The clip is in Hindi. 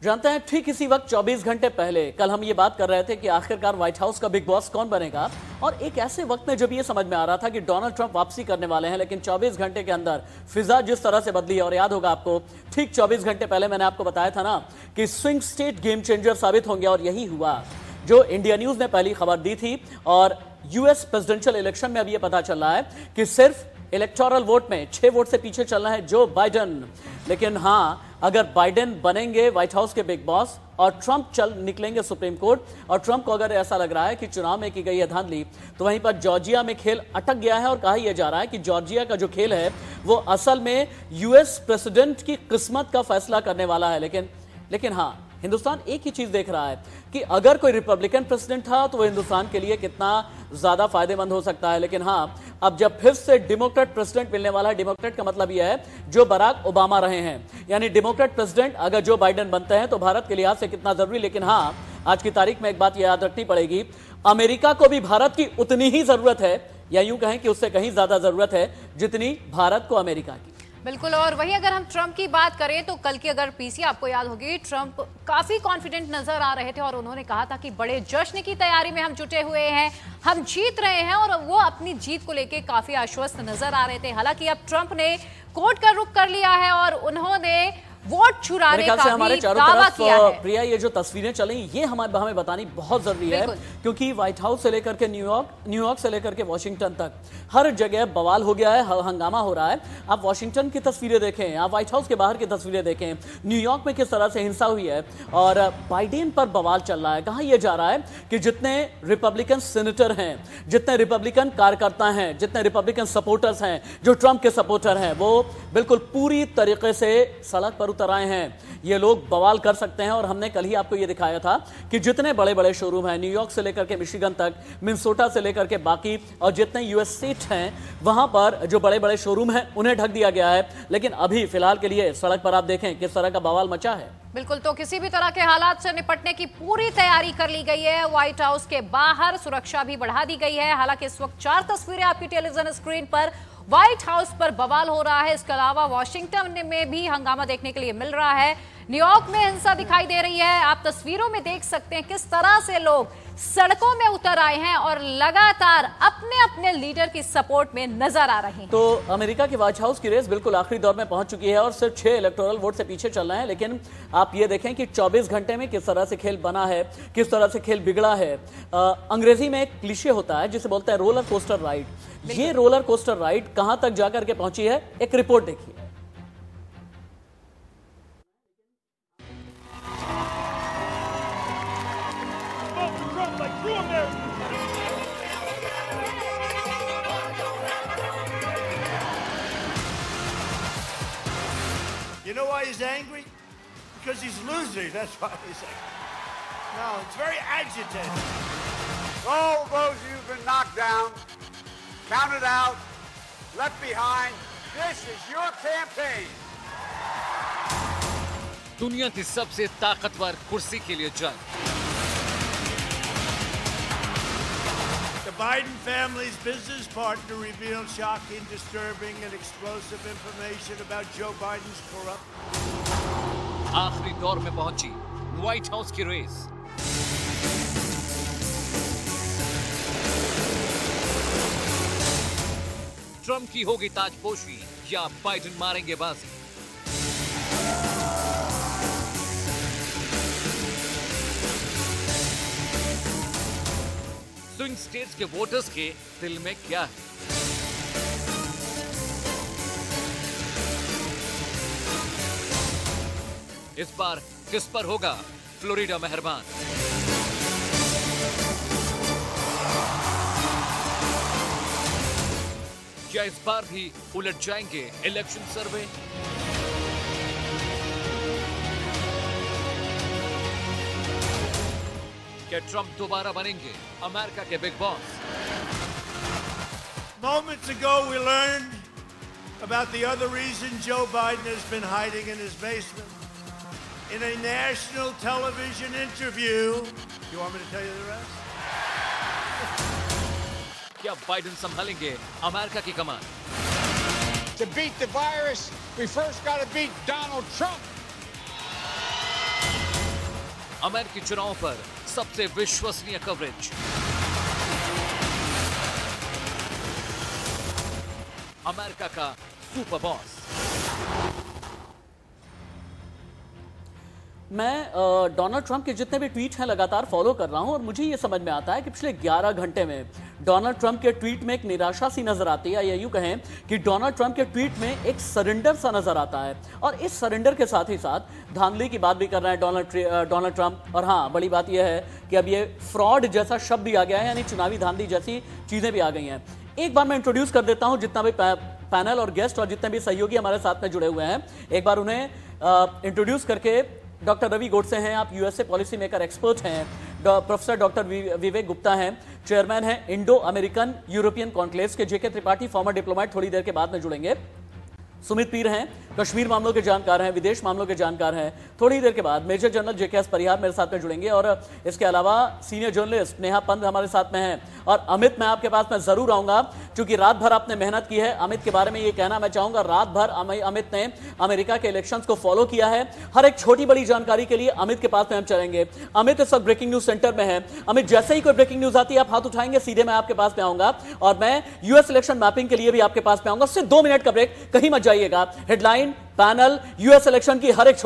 जानते हैं, ठीक इसी वक्त 24 घंटे पहले कल हम ये बात कर रहे थे कि आखिरकार व्हाइट हाउस का बिग बॉस कौन बनेगा, और एक ऐसे वक्त में जब ये समझ में आ रहा था कि डोनाल्ड ट्रंप वापसी करने वाले हैं, लेकिन 24 घंटे के अंदर फिजा जिस तरह से बदली है। और याद होगा आपको, ठीक 24 घंटे पहले मैंने आपको बताया था ना कि स्विंग स्टेट गेम चेंजर साबित होंगे, और यही हुआ जो इंडिया न्यूज ने पहली खबर दी थी। और यूएस प्रेसिडेंशियल इलेक्शन में अब ये पता चल रहा है कि सिर्फ इलेक्टोरल वोट में 6 वोट से पीछे चलना है जो बाइडेन। लेकिन हां, अगर बाइडेन बनेंगे व्हाइट हाउस के बिग बॉस और ट्रंप चल निकलेंगे सुप्रीम कोर्ट, और ट्रंप को अगर ऐसा लग रहा है कि चुनाव में की गई है धांधली, तो वहीं पर जॉर्जिया में खेल अटक गया है। और कहा यह जा रहा है कि जॉर्जिया का जो खेल है वो असल में यूएस प्रेसिडेंट की किस्मत का फैसला करने वाला है। लेकिन हां, हिंदुस्तान एक ही चीज देख रहा है कि अगर कोई रिपब्लिकन प्रेसिडेंट था तो वो हिंदुस्तान के लिए कितना ज्यादा फायदेमंद हो सकता है। लेकिन हां, अब जब फिर से डेमोक्रेट प्रेसिडेंट मिलने वाला है, डेमोक्रेट का मतलब यह है जो बराक ओबामा रहे हैं, यानी डेमोक्रेट प्रेसिडेंट अगर जो बाइडेन बनते हैं तो भारत के लिहाज से कितना जरूरी। लेकिन हां, आज की तारीख में एक बात याद रखनी पड़ेगी, अमेरिका को भी भारत की उतनी ही जरूरत है, या यूं कहें कि उससे कहीं ज्यादा जरूरत है जितनी भारत को अमेरिका की। बिल्कुल। और वही अगर हम ट्रंप की बात करें तो कल की अगर पीसी आपको याद होगी, ट्रंप काफी कॉन्फिडेंट नजर आ रहे थे और उन्होंने कहा था कि बड़े जश्न की तैयारी में हम जुटे हुए हैं, हम जीत रहे हैं, और वो अपनी जीत को लेकर काफी आश्वस्त नजर आ रहे थे। हालांकि अब ट्रंप ने कोर्ट का रुख कर लिया है और उन्होंने वोट चुराने का हमारे भी चारों दावा तरफ किया है। प्रिया, ये जो तस्वीरें चली ये हमें बतानी बहुत जरूरी है, क्योंकि व्हाइट हाउस से लेकर के न्यूयॉर्क से लेकर के वॉशिंगटन तक हर जगह बवाल हो गया है, हंगामा हो रहा है। आप वॉशिंगटन की तस्वीरें देखें, आप व्हाइट हाउस के बाहर की तस्वीरें देखें, न्यूयॉर्क में किस तरह से हिंसा हुई है और बाइडेन पर बवाल चल रहा है। कहा यह जा रहा है कि जितने रिपब्लिकन सीनेटर हैं, जितने रिपब्लिकन कार्यकर्ता हैं, जितने रिपब्लिकन सपोर्टर्स हैं, जो ट्रंप के सपोर्टर हैं, वो बिल्कुल पूरी तरीके से सड़क पर उतर आए हैं। ये लोग बवाल कर सकते हैं। और हमने कल ही आपको ये दिखाया था कि जितने बड़े बड़े शोरूम हैं, न्यूयॉर्क से लेकर के मिशिगन तक, मिनेसोटा से लेकर के बाकी, और जितने यूएस स्टेट हैं, वहां पर जो बड़े बड़े शोरूम हैं उन्हें ढक दिया गया है। लेकिन अभी फिलहाल के लिए सड़क पर आप देखें किस तरह का बवाल मचा है। बिल्कुल, तो किसी भी तरह के हालात से निपटने की पूरी तैयारी कर ली गई है। व्हाइट हाउस के बाहर सुरक्षा भी बढ़ा दी गई है। हालांकि इस वक्त 4 तस्वीरें आपकी टेलीविजन स्क्रीन पर व्हाइट हाउस पर बवाल हो रहा है। इसके अलावा वॉशिंगटन में भी हंगामा देखने के लिए मिल रहा है। न्यूयॉर्क में हिंसा दिखाई दे रही है। आप तस्वीरों में देख सकते हैं किस तरह से लोग सड़कों में उतर आए हैं और लगातार अपने अपने लीडर की सपोर्ट में नजर आ रहे हैं। तो अमेरिका के व्हाइट हाउस की रेस बिल्कुल आखिरी दौर में पहुंच चुकी है और सिर्फ 6 इलेक्टोरल वोट से पीछे चल रहे हैं। लेकिन आप ये देखें कि 24 घंटे में किस तरह से खेल बना है, किस तरह से खेल बिगड़ा है। अंग्रेजी में एक क्लीशे होता है जिसे बोलते हैं रोलर कोस्टर राइड। ये रोलर कोस्टर राइड कहां तक जाकर के पहुंची है, एक रिपोर्ट देखिए। You know why he's angry? Because he's losing. That's why he's angry. No, it's very agitated. All those who've been knocked down, counted out, left behind, this is your campaign. दुनिया की सबसे ताकतवर कुर्सी के लिए जंग। The Biden family's business partner revealed shocking, disturbing, and explosive information about Joe Biden's corrupt. आखिरी दौर में पहुंची व्हाइट हाउस की रेस। ट्रंप की होगी ताजपोशी या बाइडेन मारेंगे बाजी। स्विंग स्टेट्स के वोटर्स के दिल में क्या है? इस बार किस पर होगा फ्लोरिडा मेहरबान? क्या इस बार भी उलट जाएंगे इलेक्शन सर्वे? क्या ट्रंप दोबारा बनेंगे अमेरिका के big boss? Moments ago, we learned about the other reason Joe Biden has been hiding in his basement. In a national television interview, you want me to tell you the rest? क्या बाइडेन संभालेंगे अमेरिका की कमान? To beat the virus, we first got to beat Donald Trump. अमेरिकी चुनाव पर सबसे विश्वसनीय कवरेज। अमेरिका का सुपर बॉस। मैं डोनाल्ड ट्रंप के जितने भी ट्वीट हैं लगातार फॉलो कर रहा हूं और मुझे ये समझ में आता है कि पिछले 11 घंटे में डोनाल्ड ट्रंप के ट्वीट में एक निराशा सी नजर आती है, या यूं कहें कि डोनाल्ड ट्रंप के ट्वीट में एक सरेंडर सा नजर आता है। और इस सरेंडर के साथ ही साथ धांधली की बात भी कर रहे हैं डोनाल्ड ट्रंप। और हाँ, बड़ी बात यह है कि अब ये फ्रॉड जैसा शब्द भी आ गया है, यानी चुनावी धांधली जैसी चीजें भी आ गई हैं। एक बार मैं इंट्रोड्यूस कर देता हूं जितना भी पैनल और गेस्ट और जितने भी सहयोगी हमारे साथ में जुड़े हुए हैं, एक बार उन्हें इंट्रोड्यूस करके। डॉक्टर रवि गोडसे हैं, आप यूएसए पॉलिसी मेकर एक्सपर्ट हैं। प्रोफेसर डॉक्टर विवेक गुप्ता हैं, चेयरमैन हैं इंडो अमेरिकन यूरोपियन कॉन्क्लेव्स के। जेके त्रिपाठी फॉर्मर डिप्लोमेट थोड़ी देर के बाद में जुड़ेंगे। सुमित पीर हैं, कश्मीर मामलों के जानकार हैं, विदेश मामलों के जानकार हैं। थोड़ी देर के बाद मेजर जनरल जेके परिहार मेरे साथ में जुड़ेंगे। और इसके अलावा सीनियर जर्नलिस्ट नेहा पंत हमारे साथ में हैं। और अमित, मैं आपके पास में जरूर आऊंगा क्योंकि रात भर आपने मेहनत की है। अमित के बारे में ये कहना मैं चाहूंगा, रात भर अमित ने अमेरिका के इलेक्शंस को फॉलो किया है। हर एक छोटी बड़ी जानकारी के लिए अमित के पास में हम चलेंगे। अमित इस वक्त ब्रेकिंग न्यूज सेंटर में है। अमित, जैसे ही कोई ब्रेकिंग न्यूज आती है आप हाथ उठाएंगे, सीधे मैं आपके पास में आऊंगा और मैं यूएस इलेक्शन मैपिंग के लिए भी आपके पास में आऊंगा। सिर्फ 2 मिनट का ब्रेक, कहीं मत जाइएगा। हेडलाइन, पैनल, यूएस इलेक्शन की हर एक